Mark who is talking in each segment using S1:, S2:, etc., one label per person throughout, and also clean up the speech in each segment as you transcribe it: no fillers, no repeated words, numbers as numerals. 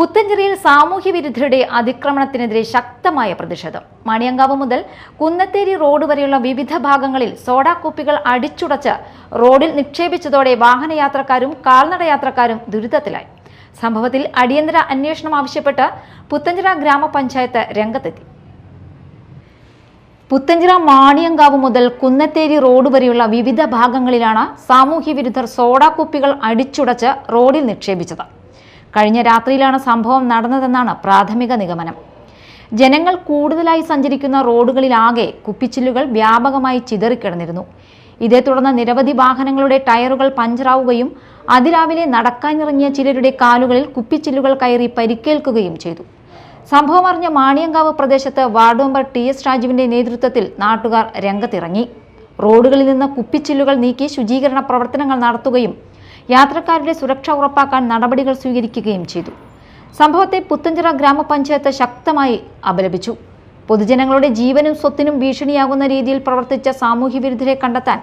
S1: പുത്തഞ്ചേരിയിൽ സാമൂഹ്യ വിരുദ്ധരുടെ അതിക്രമണത്തിനെതിരെ ശക്തമായ പ്രതിഷേധം. മണിയങ്കാവ് മുതൽ കുന്നത്തേരി റോഡ് വരെയുള്ള വിവിധ ഭാഗങ്ങളിൽ സോഡാ കുപ്പികൾ അടിച്ചുടച്ച് റോഡിൽ നിക്ഷേപിച്ചതോടെ വാഹനയാത്രക്കാരും കാൽനടയാത്രക്കാരും ദുരിതത്തിലായി. സംഭവത്തിൽ അടിയന്തര അന്വേഷണം ആവശ്യപ്പെട്ട് പുത്തഞ്ചിറ ഗ്രാമപഞ്ചായത്ത് രംഗത്തെത്തി. പുത്തഞ്ചിറ മാണിയങ്കാവ് മുതൽ കുന്നത്തേരി റോഡ് വരെയുള്ള വിവിധ ഭാഗങ്ങളിലാണ് സാമൂഹ്യ വിരുദ്ധർ സോഡാ കുപ്പികൾ അടിച്ചുടച്ച് റോഡിൽ നിക്ഷേപിച്ചത്. കഴിഞ്ഞ രാത്രിയിലാണ് സംഭവം നടന്നതെന്നാണ് പ്രാഥമിക നിഗമനം. ജനങ്ങൾ കൂടുതലായി സഞ്ചരിക്കുന്ന റോഡുകളിലാകെ കുപ്പിച്ചില്ലുകൾ വ്യാപകമായി ചിതറിക്കിടന്നിരുന്നു. ഇതേ തുടർന്ന് നിരവധി വാഹനങ്ങളുടെ ടയറുകൾ പഞ്ചറാവുകയും അതിരാവിലെ നടക്കാനിറങ്ങിയ ചിലരുടെ കാലുകളിൽ കുപ്പിച്ചില്ലുകൾ കയറി പരിക്കേൽക്കുകയും ചെയ്തു. സംഭവം അറിഞ്ഞ മാണിയങ്കാവ് പ്രദേശത്ത് വാർഡ് മെമ്പർ TS രാജുവിന്റെ നേതൃത്വത്തിൽ നാട്ടുകാർ രംഗത്തിറങ്ങി. റോഡുകളിൽ നിന്ന് കുപ്പിച്ചില്ലുകൾ നീക്കി ശുചീകരണ പ്രവർത്തനങ്ങൾ നടത്തുകയും യാത്രക്കാരുടെ സുരക്ഷ ഉറപ്പാക്കാൻ നടപടികൾ സ്വീകരിക്കുകയും ചെയ്തു. സംഭവത്തെ പുത്തഞ്ചിറ ഗ്രാമപഞ്ചായത്ത് ശക്തമായി അപലപിച്ചു. പൊതുജനങ്ങളുടെ ജീവനും സ്വത്തിനും ഭീഷണിയാകുന്ന രീതിയിൽ പ്രവർത്തിച്ച സാമൂഹ്യ വിരുദ്ധരെ കണ്ടെത്താൻ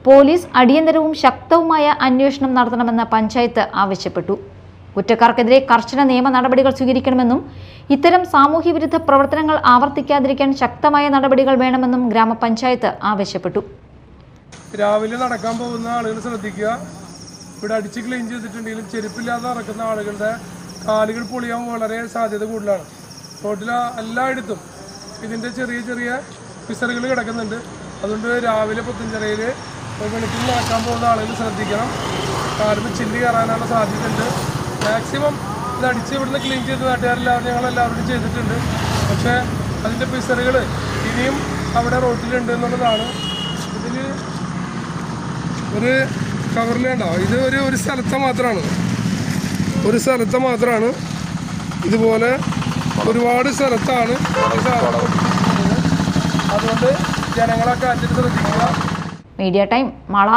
S1: പോലീസ് അടിയന്തരവും ശക്തവുമായ അന്വേഷണം നടത്തണമെന്ന് പഞ്ചായത്ത് ആവശ്യപ്പെട്ടു. കുറ്റക്കാർക്കെതിരെ കർശന നിയമ നടപടികൾ സ്വീകരിക്കണമെന്നും ഇത്തരം സാമൂഹ്യ വിരുദ്ധ പ്രവർത്തനങ്ങൾ ആവർത്തിക്കാതിരിക്കാൻ ശക്തമായ നടപടികൾ വേണമെന്നും ഗ്രാമപഞ്ചായത്ത് ആവശ്യപ്പെട്ടു.
S2: രാവിലെ നടക്കാൻ പോകുന്ന ആളുകൾ ശ്രദ്ധിക്കുക. ഇവിടെ അടിച്ച് ക്ലീൻ ചെയ്തിട്ടുണ്ടെങ്കിലും ചെരുപ്പില്ലാതെ നടക്കുന്ന ആളുകളുടെ കാലുകൾ പൊളിയാൻ വളരെ സാധ്യത കൂടുതലാണ്. റോഡിൽ എല്ലായിടത്തും ഇതിൻ്റെ ചെറിയ ചെറിയ പിസറുകൾ കിടക്കുന്നുണ്ട്. അതുകൊണ്ട് രാവിലെ പുത്തഞ്ചിറയിൽ വെളുപ്പിൽ നടക്കാൻ പോകുന്ന ആളുകൾ ശ്രദ്ധിക്കണം. കാലുമ്പോൾ ചില്ല് കയറാനുള്ള സാധ്യതയുണ്ട്. മാക്സിമം ഇത് അടിച്ച് ഇവിടുന്ന് ക്ലീൻ ചെയ്ത് നാട്ടുകാരെല്ലാവരും ഞങ്ങളെല്ലാവരും ചെയ്തിട്ടുണ്ട്. പക്ഷേ അതിൻ്റെ പിസറുകൾ ഇനിയും അവിടെ റോഡിലുണ്ട് എന്നുള്ളതാണ്. ഇതിൽ ഒരു കവറിലുണ്ടാവും. ഇത് ഒരു സ്ഥലത്തെ മാത്രമാണ്. ഇതുപോലെ ഒരുപാട് സ്ഥലത്താണ്. അതുകൊണ്ട് ജനങ്ങളൊക്കെ അതിൽ ശ്രദ്ധിക്കുക.
S1: Media time Mala.